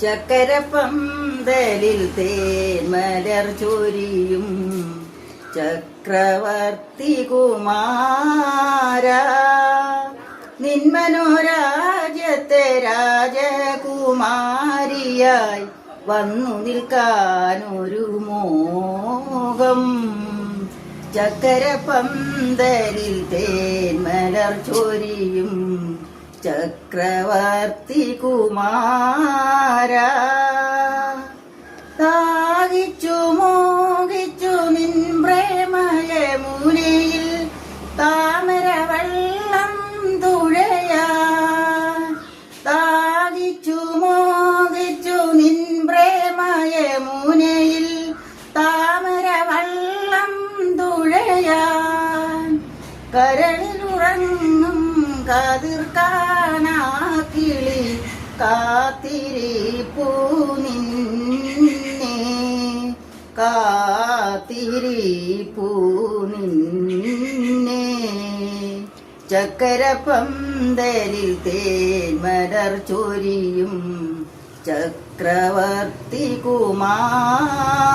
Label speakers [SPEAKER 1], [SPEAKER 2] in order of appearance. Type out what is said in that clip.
[SPEAKER 1] ചക്കരപ്പന്തലിൽ തേന്മലർ ചൊരിയും ചക്രവർത്തി കുമാര, നിന്മനോരാജ്യത്തെ രാജകുമാരിയായി വന്നു നിൽക്കാനൊരു മോഹം. ചക്കരപ്പന്തലിൽ തേന്മലർ ചൊരിയും ചക്രവർത്തി കുമാര, ദാഹിച്ചു മോഹിച്ചു നിൻ പ്രേമയമുനയിൽ താമരവെള്ളം തുഴയാ. ദാഹിച്ചു മോഹിച്ചു നിൻ പ്രേമയമുനയിൽ താമരവെള്ളം തുഴയാൻ, കരളിലുറങ്ങും കതിർക്കാനാക്കിളി കാത്തിരിപ്പൂ നിന്നെ, കാത്തിരിപ്പൂ നിന്നെ. ചക്കരപ്പന്തലിൽ തേന്മലർ ചൊരിയും ചക്രവർത്തി കുമാര.